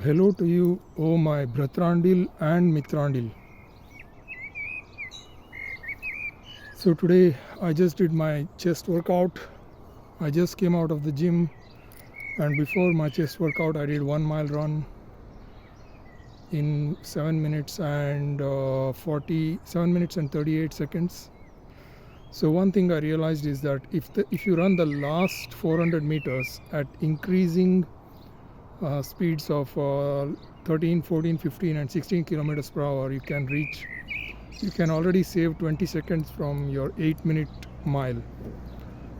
Hello to you, oh my Brathrandil and Mitrandil. So today I just did my chest workout. I just came out of the gym, and before my chest workout I did 1 mile run in 7 minutes and 38 seconds. So one thing I realized is that if you run the last 400 meters at increasing speeds of 13, 14, 15 and 16 kilometers per hour, you can already save 20 seconds from your 8-minute mile.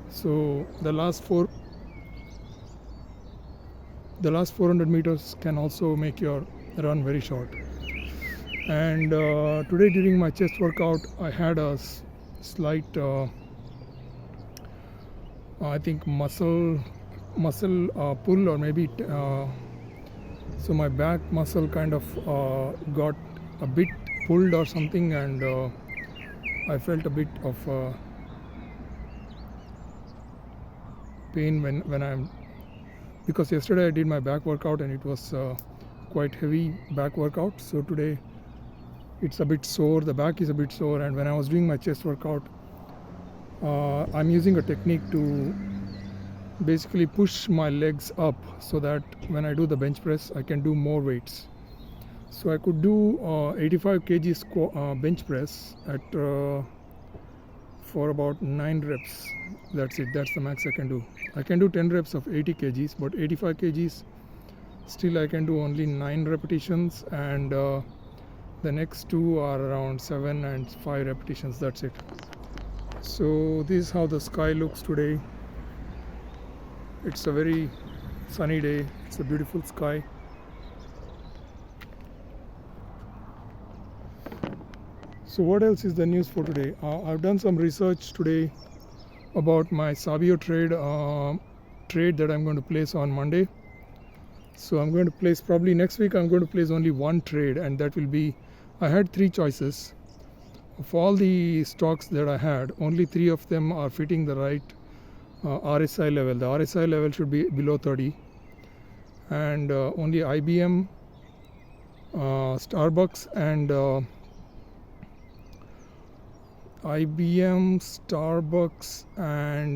So the last 400 meters can also make your run very short. And today during my chest workout I had a slight I think muscle pull, or maybe so my back muscle kind of got a bit pulled or something, and I felt a bit of pain when I'm, because yesterday I did my back workout and it was quite heavy back workout. So today it's a bit sore, the back is a bit sore, and when I was doing my chest workout I'm using a technique to basically push my legs up so that when I do the bench press I can do more weights. So I could do 85 kg bench press at for about 9 reps. That's it, that's the max I can do. I can do 10 reps of 80 kgs, but 85 kgs still I can do only 9 repetitions, and the next two are around 7 and 5 repetitions. That's it. So this is how the sky looks today. It's a very sunny day, it's a beautiful sky. So what else is the news for today? I've done some research today about my Sabio trade that I'm going to place on Monday. So I'm going to place, probably next week I'm going to place only one trade, and that will be, I had 3 choices. Of all the stocks that I had, only 3 of them are fitting the right RSI level. The RSI level should be below 30, and only IBM, Starbucks and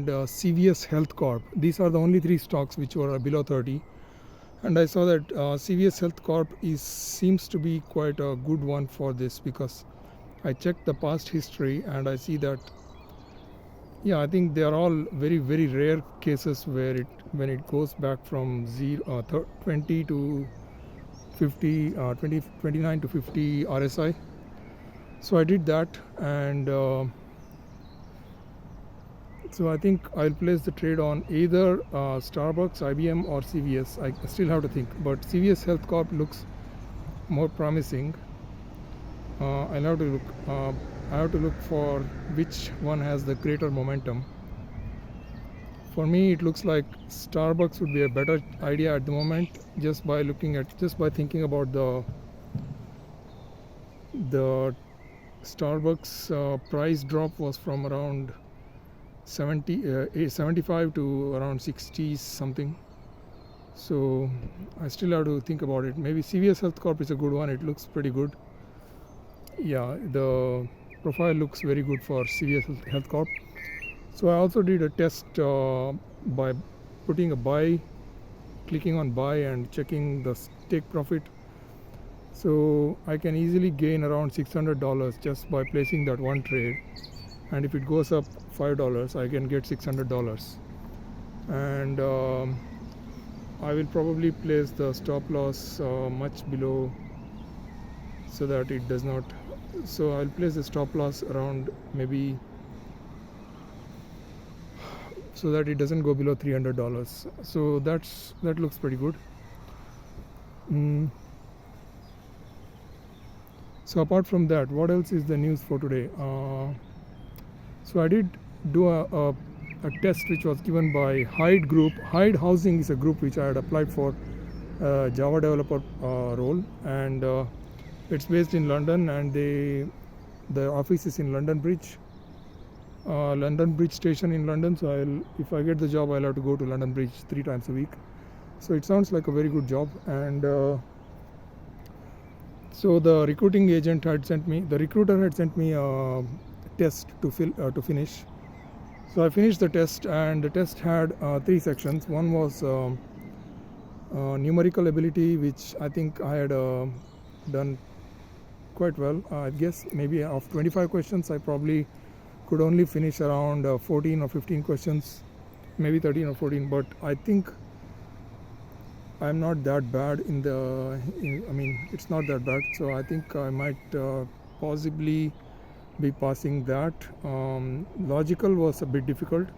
CVS Health Corp. These are the only 3 stocks which were below 30, and I saw that CVS Health Corp seems to be quite a good one for this, because I checked the past history and I see that, yeah, I think they are all very, very rare cases where when it goes back from 20 to 50, 29 to 50 RSI. So I did that, and so I think I'll place the trade on either Starbucks, IBM or CVS. I still have to think, but CVS Health Corp looks more promising. I have to look for which one has the greater momentum. For me it looks like Starbucks would be a better idea at the moment, just by thinking about the Starbucks price drop was from around 75 to around 60 something. So I still have to think about it. Maybe CVS Health Corp is a good one, it looks pretty good. Yeah, the profile looks very good for CVS Health Corp. So I also did a test by putting a buy, clicking on buy and checking the take profit. So I can easily gain around $600 just by placing that one trade, and if it goes up $5 I can get $600. And I will probably place the stop loss much below, so that it does not, so I'll place the stop loss around maybe, so that it doesn't go below $300. So that looks pretty good. So apart from that, what else is the news for today? So I did do a test which was given by Hyde group. Hyde Housing is a group which I had applied for Java developer role, and it's based in London, and the office is in London Bridge station in London. So if I get the job I'll have to go to London Bridge 3 times a week. So it sounds like a very good job, and So the recruiter had sent me a test to finish. So I finished the test, and the test had 3 sections. One was numerical ability, which I think I had done quite well. I guess maybe of 25 questions, I probably could only finish around 14 or 15 questions, maybe 13 or 14. But I think I'm not that bad it's not that bad. So I think I might possibly be passing that. Logical was a bit difficult.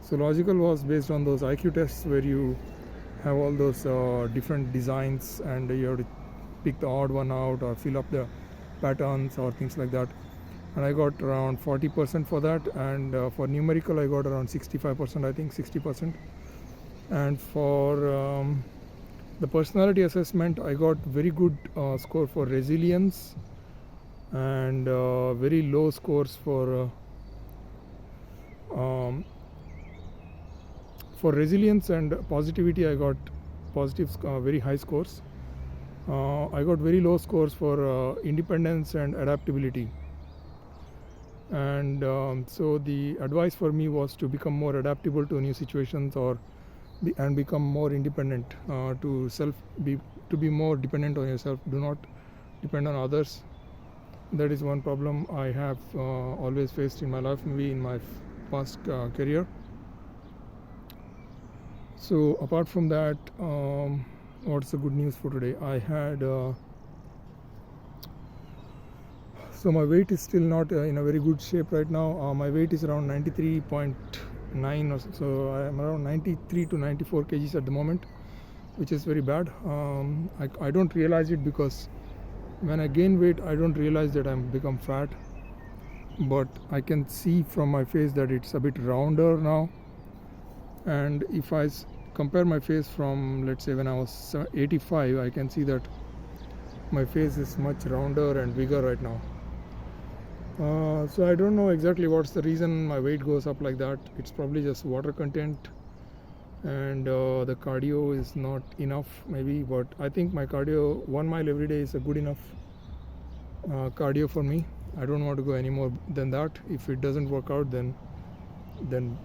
So logical was based on those IQ tests where you have all those different designs, and you have to pick the odd one out or fill up the patterns or things like that. And I got around 40% for that, and for numerical I got around 65%, I think 60%. And for the personality assessment, I got very good score for resilience, and very low scores for resilience and positivity. I got very high scores. I got very low scores for independence and adaptability. And so the advice for me was to become more adaptable to new situations, and become more independent, to be more dependent on yourself. Do not depend on others. That is one problem I have always faced in my life, maybe in my past career. So apart from that, what's the good news for today? I had so my weight is still not in a very good shape right now. My weight is around 93.9 or so. I am around 93 to 94 kgs at the moment, which is very bad. I don't realize it, because when I gain weight, I don't realize that I'm become fat. But I can see from my face that it's a bit rounder now. And if I compare my face from, let's say, when I was 85, I can see that my face is much rounder and bigger right now. So I don't know exactly what's the reason my weight goes up like that. It's probably just water content, and the cardio is not enough maybe. But I think my cardio, 1 mile every day, is a good enough cardio for me. I don't want to go any more than that. If it doesn't work out, then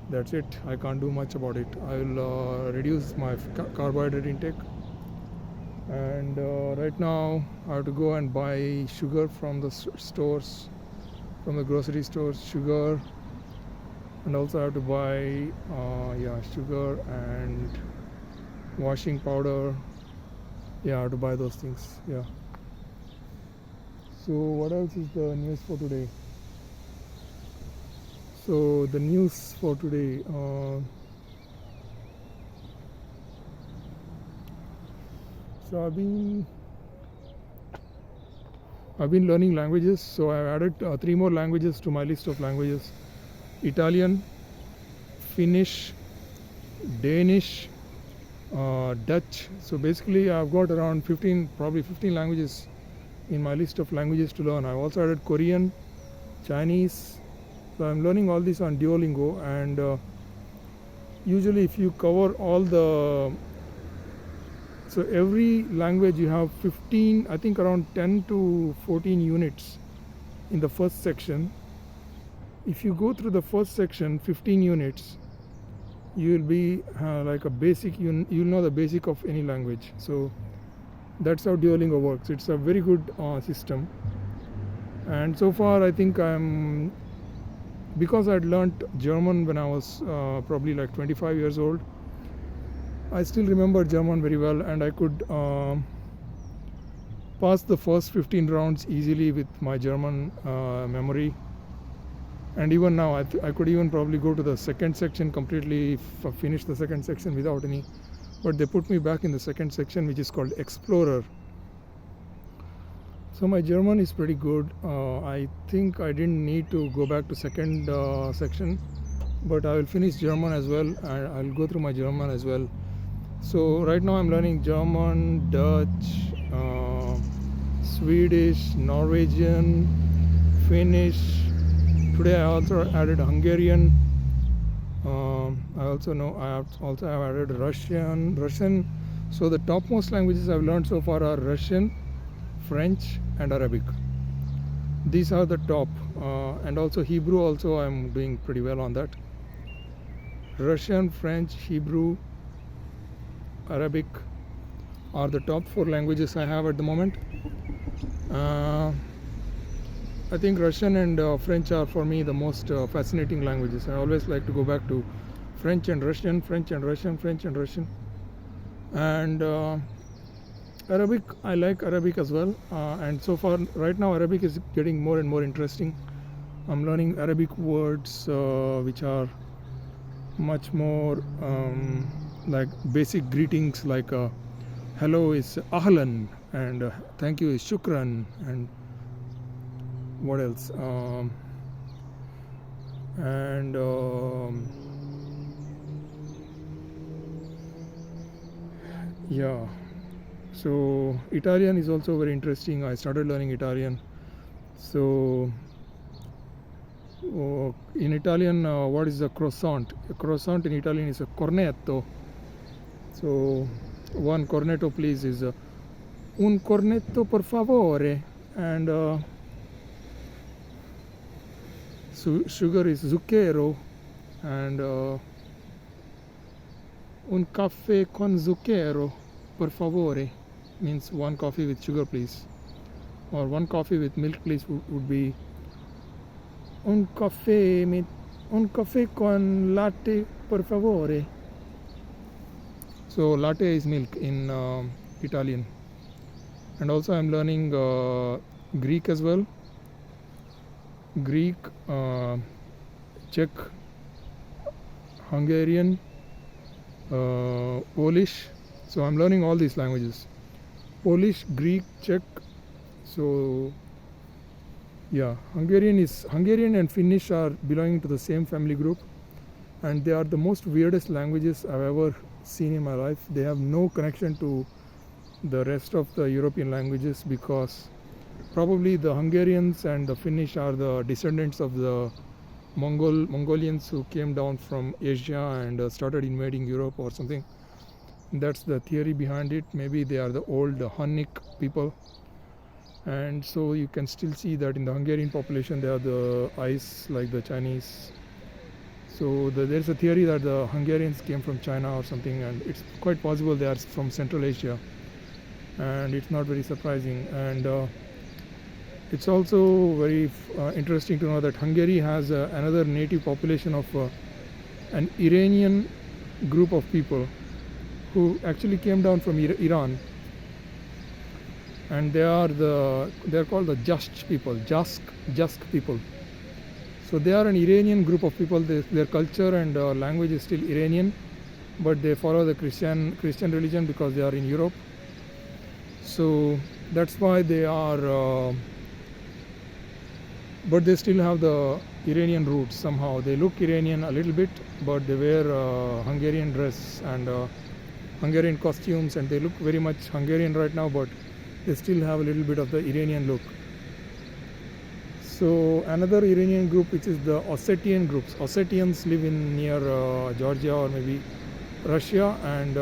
that's it. I can't do much about it. I will reduce my carbohydrate intake. And right now I have to go and buy sugar from the stores, from the grocery stores, sugar, and also I have to buy sugar and washing powder. I have to buy those things. So what else is the news for today? So the news for today, so I've been learning languages. So I've added 3 more languages to my list of languages: Italian, Finnish, Danish, Dutch. So basically I've got around 15 languages in my list of languages to learn. I've also added Korean, Chinese. So I'm learning all this on Duolingo, and usually if you cover all so every language you have 15, I think around 10 to 14 units in the first section. If you go through the first section, 15 units, you will be like a basic, you'll know the basic of any language. So that's how Duolingo works. It's a very good system. And so far I think because I'd learnt German when I was probably like 25 years old, I still remember German very well, and I could pass the first 15 rounds easily with my German memory. And even now I could even probably go to the second section completely, finish the second section without any, but they put me back in the second section, which is called Explorer. So my German is pretty good. I think I didn't need to go back to second section, but I will finish German as well, and I'll go through my German as well. So right now I'm learning German, Dutch, Swedish, Norwegian, Finnish. Today I also added Hungarian. I also have added Russian. So the topmost languages I've learned so far are Russian, French and Arabic. These are the top, and also Hebrew also I'm doing pretty well on that. Russian, French, Hebrew, Arabic are the top 4 languages I have at the moment. I think Russian and French are for me the most fascinating languages. I always like to go back to French and Russian, French and Russian, French and Russian. And Arabic, I like Arabic as well. And so far, right now, Arabic is getting more and more interesting. I'm learning Arabic words which are much more like basic greetings, like hello is ahlan, and thank you is shukran, and what else? Yeah. So Italian is also very interesting. I started learning Italian. So in Italian, what is a croissant? A croissant in Italian is a cornetto. So one cornetto please is un cornetto per favore, and sugar is zucchero, and un caffè con zucchero per favore means one coffee with sugar please, or one coffee with milk please would be un caffè con latte per favore. So latte is milk in Italian. And also I'm learning Greek as well. Greek, Czech, Hungarian, Polish. So I'm learning all these languages: Polish, Greek, Czech. So yeah, Hungarian and Finnish are belonging to the same family group, and they are the most weirdest languages I've ever seen in my life. They have no connection to the rest of the European languages, because probably the Hungarians and the Finnish are the descendants of the Mongolians who came down from Asia and started invading Europe or something. That's the theory behind it. Maybe they are the old Hunnic people, and so you can still see that in the Hungarian population they have the eyes like the Chinese. So there's a theory that the Hungarians came from China or something, and it's quite possible they are from Central Asia, and it's not very surprising. And it's also very interesting to know that Hungary has another native population of an Iranian group of people who actually came down from Iran, and they're called the Jask people. So they are an Iranian group of people. Their culture and language is still Iranian, but they follow the Christian religion because they are in Europe. So that's why they are, but they still have the Iranian roots somehow. They look Iranian a little bit, but they wear Hungarian dress and Hungarian costumes, and they look very much Hungarian right now, but they still have a little bit of the Iranian look. So another Iranian group, which is the Ossetian groups. Ossetians live in near Georgia or maybe Russia, and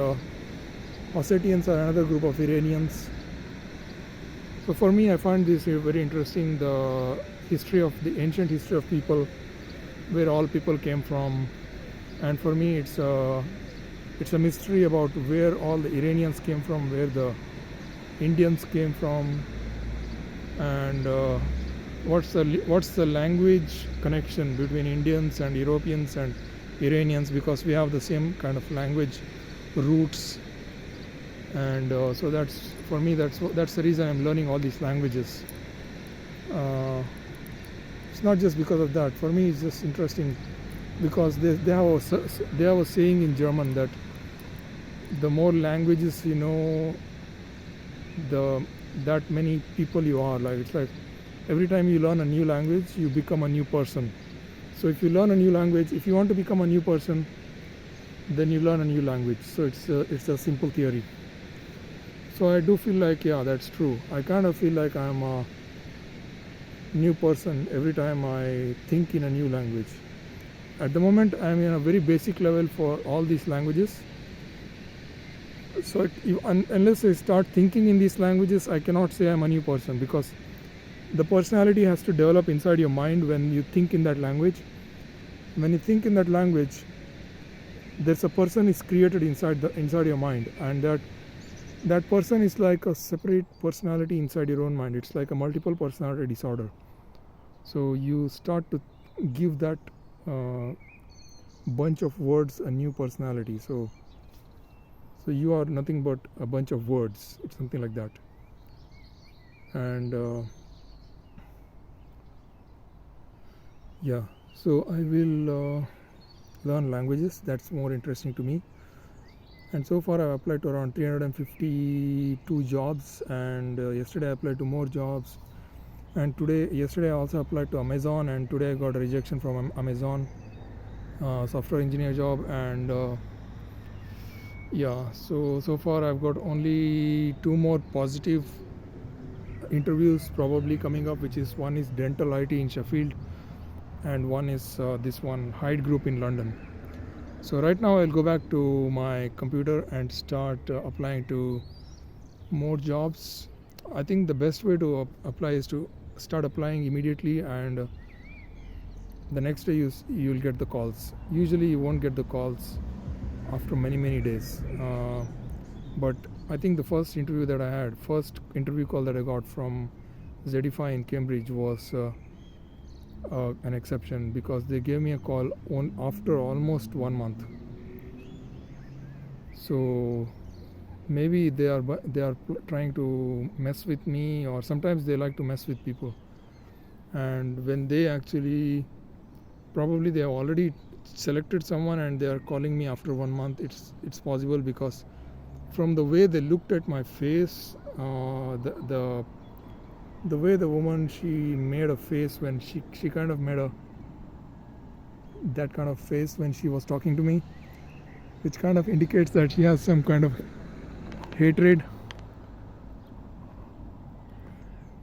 Ossetians are another group of Iranians. So for me, I find this very interesting, the ancient history of people, where all people came from. And for me, it's a mystery about where all the Iranians came from, where the Indians came from, and what's the language connection between Indians and Europeans and Iranians, because we have the same kind of language roots. And so that's, for me, that's the reason I'm learning all these languages. It's not just because of that. For me, it's just interesting because they have a saying in German that the more languages you know, that many people you are. Like, it's like every time you learn a new language, you become a new person. So if you learn a new language, if you want to become a new person, then you learn a new language. So it's a simple theory. So I do feel like, yeah, that's true. I kind of feel like I'm a new person every time I think in a new language. At the moment, I'm in a very basic level for all these languages. So unless I start thinking in these languages, I cannot say I'm a new person, because the personality has to develop inside your mind when you think in that language. When you think in that language, there's a person is created inside your mind, and that person is like a separate personality inside your own mind. It's like a multiple personality disorder. So you start to give that bunch of words a new personality. So you are nothing but a bunch of words. It's something like that. And yeah, so I will learn languages. That's more interesting to me. And so far I've applied to around 352 jobs, and yesterday I applied to more jobs. And yesterday I also applied to Amazon, and today I got a rejection from Amazon, software engineer job. And yeah, so far I've got only 2 more positive interviews probably coming up, which is one is dental IT in Sheffield, and one is this one Hyde group in London. So right now I'll go back to my computer and start applying to more jobs. I think the best way to apply is to start applying immediately, and the next day you'll get the calls. Usually you won't get the calls after many days, but I think the first interview call that I got from Zedify in Cambridge was an exception, because they gave me a call after almost 1 month. So maybe they are trying to mess with me, or sometimes they like to mess with people. And when they actually, probably they have already selected someone and they are calling me after 1 month, it's possible, because from the way they looked at my face, the way the woman, she made a face when she kind of made that kind of face when she was talking to me, which kind of indicates that she has some kind of hatred.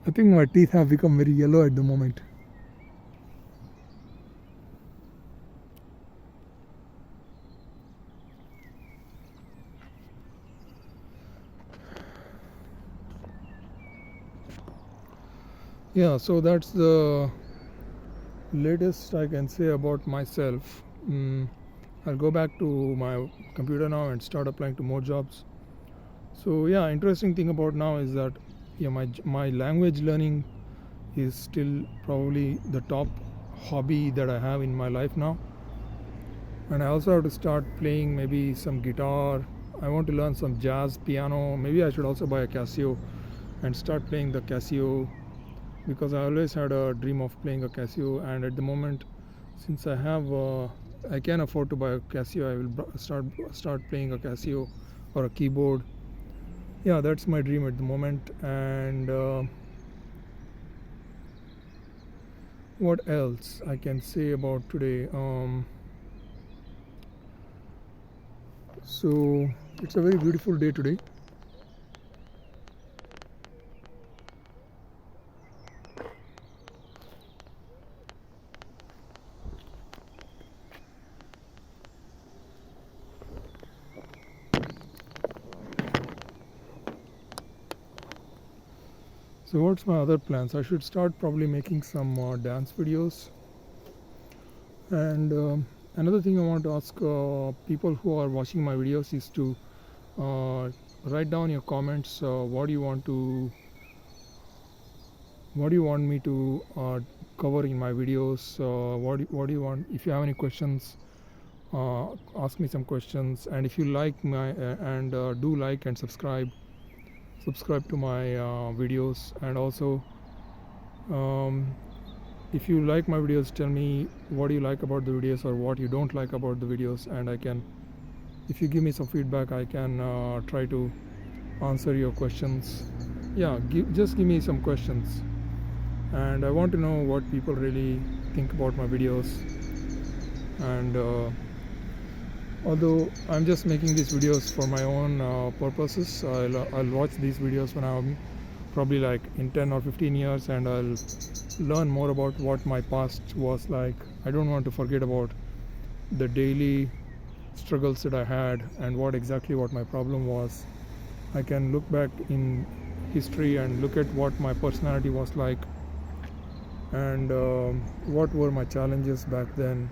I think my teeth have become very yellow at the moment. Yeah, so that's the latest I can say about myself. I'll go back to my computer now and start applying to more jobs. So yeah, interesting thing about now is that my language learning is still probably the top hobby that I have in my life now. And I also have to start playing maybe some guitar. I want to learn some jazz, piano. Maybe I should also buy a Casio and start playing the Casio, because I always had a dream of playing a Casio. And at the moment, since I can afford to buy a Casio, I will start playing a Casio or a keyboard. Yeah, that's my dream at the moment. And what else I can say about today? So it's a very beautiful day today. So what's my other plans? I should start probably making some dance videos. And another thing I want to ask people who are watching my videos is to write down your comments. What do you want me to cover in my videos? What do you want? If you have any questions, ask me some questions. And if you like do like and subscribe to my videos. And also, if you like my videos, tell me what you like about the videos or what you don't like about the videos, and if you give me some feedback, I can try to answer your questions. Yeah, just give me some questions, and I want to know what people really think about my videos. And although I'm just making these videos for my own purposes, I'll watch these videos when I'm probably like in 10 or 15 years, and I'll learn more about what my past was like. I don't want to forget about the daily struggles that I had and what my problem was. I can look back in history and look at what my personality was like, and what were my challenges back then,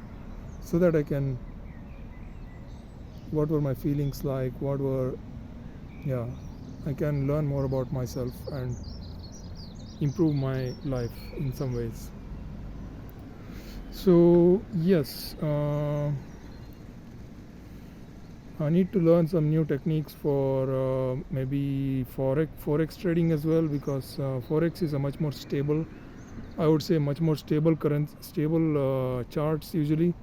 so that I can, what were my feelings like, yeah, I can learn more about myself and improve my life in some ways. So yes, I need to learn some new techniques for maybe forex trading as well, because forex is a much more stable, I would say, much more stable stable charts. Usually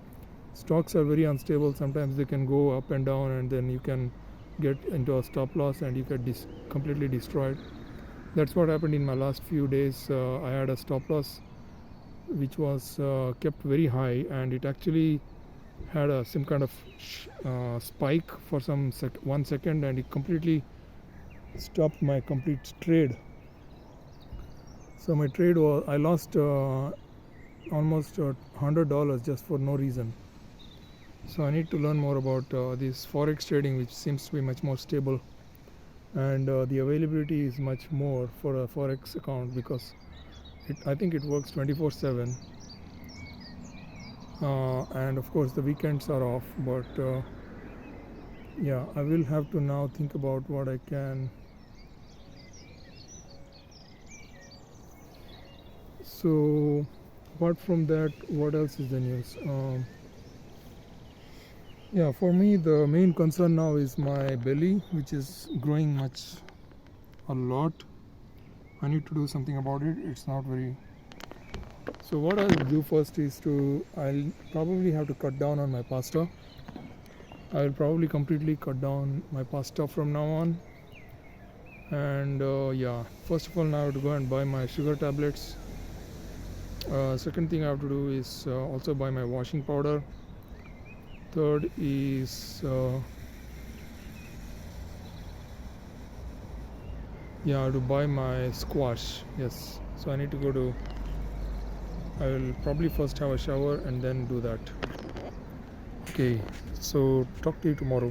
stocks are very unstable. Sometimes they can go up and down, and then you can get into a stop loss and you get completely destroyed. That's what happened in my last few days. I had a stop loss which was kept very high, and it actually had some kind of spike for 1 second, and it completely stopped my complete trade. So my trade was, I lost almost $100 just for no reason. So I need to learn more about this forex trading, which seems to be much more stable, and the availability is much more for a forex account, because I think it works 24/7, and of course the weekends are off. But yeah, I will have to now think about what I can. So apart from that, what else is the news? Yeah, for me the main concern now is my belly, which is growing a lot. I need to do something about it. It's not very. So what I'll do first is I'll probably have to cut down on my pasta. I will probably completely cut down my pasta from now on. And yeah, first of all, now I have to go and buy my sugar tablets. Second thing I have to do is also buy my washing powder. Third is yeah, I have to buy my squash. Yes, so I need to I will probably first have a shower and then do that. Okay, so talk to you tomorrow.